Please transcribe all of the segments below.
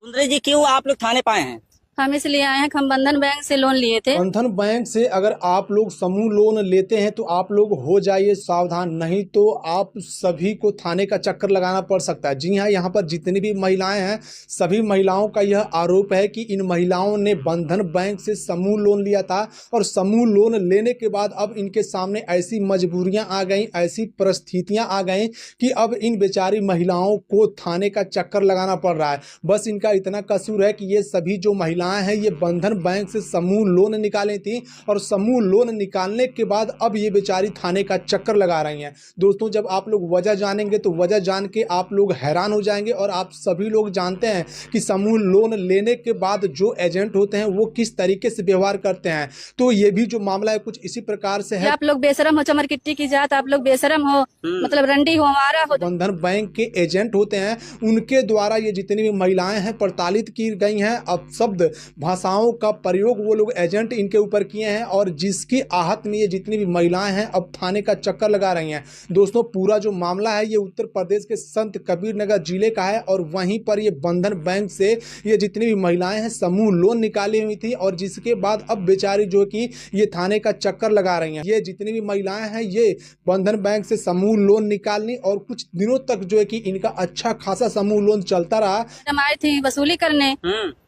सुंदरी जी, क्यों आप लोग थाने पाए हैं? हम इसलिए आए हैं कि हम बंधन बैंक से लोन लिए थे। बंधन बैंक से अगर आप लोग समूह लोन लेते हैं तो आप लोग हो जाइए सावधान, नहीं तो आप सभी को थाने का चक्कर लगाना पड़ सकता है। जी हाँ, यहाँ पर जितनी भी महिलाएं हैं सभी महिलाओं का यह आरोप है कि इन महिलाओं ने बंधन बैंक से समूह लोन लिया था और समूह लोन लेने के बाद अब इनके सामने ऐसी मजबूरियां आ गई, ऐसी परिस्थितियां आ गई कि अब इन बेचारी महिलाओं को थाने का चक्कर लगाना पड़ रहा है। बस इनका इतना कसूर है कि ये सभी जो महिलाएं हैं ये बंधन बैंक से समूह लोन निकाली थी और समूह लोन निकालने के बाद अब ये बेचारी थाने का चक्कर लगा रही हैं। दोस्तों, जब आप लोग वजह जानेंगे तो वजह जान के आप लोग हैरान हो जाएंगे। और आप सभी लोग जानते हैं कि समूह लोन लेने के बाद जो एजेंट होते हैं वो किस तरीके से व्यवहार करते हैं। तो ये भी जो मामला है कुछ इसी प्रकार से है। आप लोग बेशरम हो, चमर किट्टी की जात, आप लोग बेशरम हो, मतलब रंडी हो, हमारा हो। बंधन बैंक के एजेंट होते हैं उनके द्वारा ये जितनी भी महिलाएं हैं प्रताड़ित की गई हैं। अब शब्द भाषाओं का प्रयोग वो लोग एजेंट इनके ऊपर किए हैं और जिसकी आहत में ये जितनी भी महिलाएं हैं अब थाने का चक्कर लगा रही हैं। दोस्तों, पूरा जो मामला है ये उत्तर प्रदेश के संत कबीर नगर जिले का है और वहीं पर ये बंधन बैंक से ये जितनी भी महिलाएं हैं समूह लोन निकाली हुई थी और जिसके बाद अब बेचारी जो कि ये थाने का चक्कर लगा रही हैं। ये जितनी भी महिलाएं हैं ये बंधन बैंक से समूह लोन निकालनी और कुछ दिनों तक जो है कि इनका अच्छा खासा समूह लोन चलता रहा। जब आई थी वसूली करने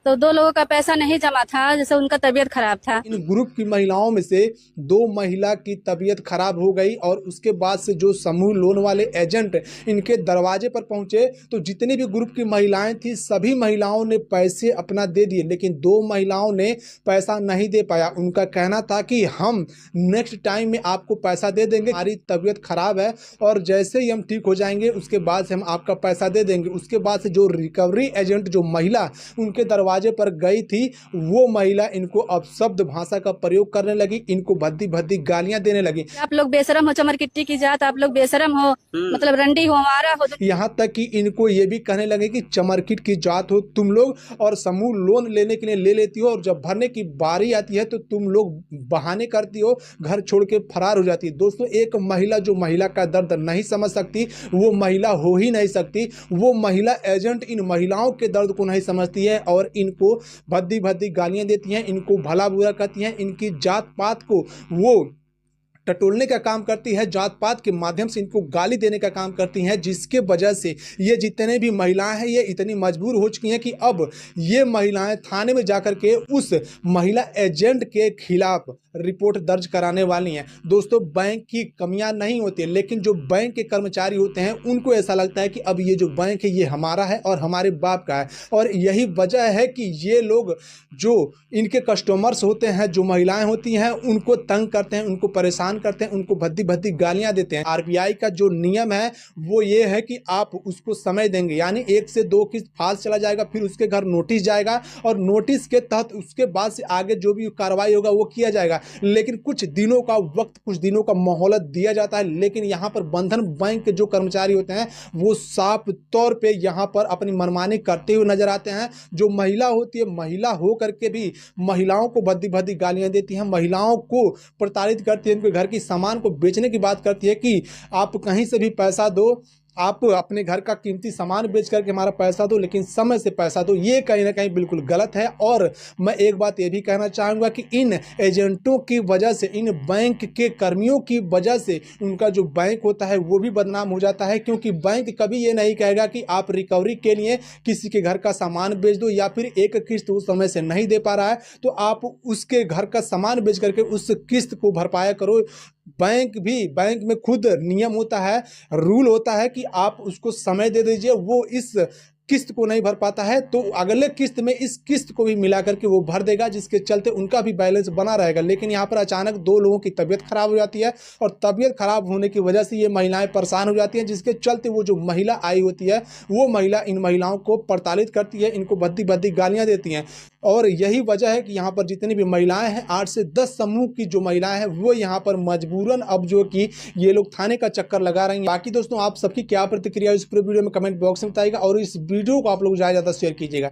तो 2 लोगों का पैसा नहीं जमा था, जैसे उनका तबीयत खराब था। इन ग्रुप की महिलाओं में से 2 महिला की तबीयत खराब हो गई और उसके बाद से जो समूह लोन वाले एजेंट इनके दरवाजे पर पहुंचे तो जितनी भी ग्रुप की महिलाएं थी सभी महिलाओं ने पैसे अपना दे दिए, लेकिन 2 महिलाओं ने पैसा नहीं दे पाया। उनका कहना था कि हम नेक्स्ट टाइम में आपको पैसा दे देंगे, हमारी तबीयत खराब है और जैसे ही हम ठीक हो जाएंगे उसके बाद से हम आपका पैसा दे देंगे। उसके बाद से जो रिकवरी एजेंट जो महिला उनके दरवाजे पर गई थी वो महिला इनको अब शब्द भाषा का प्रयोग करने लगी, इनको भद्दी भद्दी गालियां देने लगी। आप लोग बेशरम हो, चमर किट्टी की जात, आप लोग बेशरम हो, मतलब रंडी हो, हमारा हो। यहाँ तक कि इनको ये भी कहने लगे कि चमरकिट की जात हो तुम लोग और समूह लोन लेने के लिए ले लेती हो और जब भरने की बारी आती है तो तुम लोग बहाने करती हो, घर छोड़ के फरार हो जाती है। दोस्तों, एक महिला जो महिला का दर्द नहीं समझ सकती वो महिला हो ही नहीं सकती। वो महिला एजेंट इन महिलाओं के दर्द को नहीं समझती है और इनको भद्दी भद्दी गालियां देती हैं, इनको भला बुरा कहती हैं, इनकी जात पात को वो टटोलने का काम करती है, जात पात के माध्यम से इनको गाली देने का काम करती हैं, जिसके वजह से ये जितने भी महिलाएं हैं ये इतनी मजबूर हो चुकी हैं कि अब ये महिलाएं थाने में जाकर के उस महिला एजेंट के खिलाफ रिपोर्ट दर्ज कराने वाली हैं। दोस्तों, बैंक की कमियां नहीं होती है, लेकिन जो बैंक के कर्मचारी होते हैं उनको ऐसा लगता है कि अब ये जो बैंक है ये हमारा है और हमारे बाप का है और यही वजह है कि ये लोग जो इनके कस्टमर्स होते हैं, जो महिलाएं होती हैं, उनको तंग करते हैं, उनको परेशान करते हैं, उनको भद्दी भद्दी गालियां देते हैं। आरबीआई का जो नियम है वो ये है कि आप उसको समय देंगे, यानी 1 से 2 किस्त फास्ट चला जाएगा, फिर उसके घर नोटिस जाएगा और नोटिस के तहत उसके बाद से आगे जो भी कार्रवाई होगा वो किया जाएगा। लेकिन कुछ दिनों का वक्त, कुछ दिनों का मोहलत दिया जाता है। लेकिन यहाँ पर बंधन बैंक के जो कर्मचारी होते हैं वो साफ तौर पे यहाँ पर अपनी मनमानी करते हुए नजर आते हैं। जो महिला होती है, महिला हो करके भी महिलाओं को भद्दी भद्दी गालियां देती हैं, महिलाओं को प्रताड़ित करती है, उनके घर की सामान को बेचने की बात करती है कि आप कहीं से भी पैसा दो, आप अपने घर का कीमती सामान बेच करके हमारा पैसा दो, लेकिन समय से पैसा दो। ये कहीं ना कहीं बिल्कुल गलत है। और मैं एक बात ये भी कहना चाहूँगा कि इन एजेंटों की वजह से, इन बैंक के कर्मियों की वजह से उनका जो बैंक होता है वो भी बदनाम हो जाता है, क्योंकि बैंक कभी ये नहीं कहेगा कि आप रिकवरी के लिए किसी के घर का सामान बेच दो या फिर एक किस्त उस समय से नहीं दे पा रहा है तो आप उसके घर का सामान बेच करके उस किस्त को भरपाया करो। बैंक में खुद नियम होता है, रूल होता है कि आप उसको समय दे दीजिए। वो इस किस्त को नहीं भर पाता है तो अगले किस्त में इस किस्त को भी मिला करके वो भर देगा, जिसके चलते उनका भी बैलेंस बना रहेगा। लेकिन यहाँ पर अचानक 2 लोगों की तबीयत खराब हो जाती है और तबीयत खराब होने की वजह से ये महिलाएं परेशान हो जाती हैं, जिसके चलते वो जो महिला आई होती है वो महिला इन महिलाओं को प्रताड़ित करती है, इनको भद्दी भद्दी गालियाँ देती हैं। और यही वजह है कि यहाँ पर जितनी भी महिलाएं हैं 8 से 10 समूह की जो महिलाएं हैं वो यहाँ पर मजबूरन अब जो कि ये लोग थाने का चक्कर लगा रही हैं। बाकी दोस्तों, आप सबकी क्या प्रतिक्रिया इस पूरे वीडियो में कमेंट बॉक्स में बताइएगा और इस वीडियो को आप लोग ज़्यादा से ज़्यादा शेयर कीजिएगा।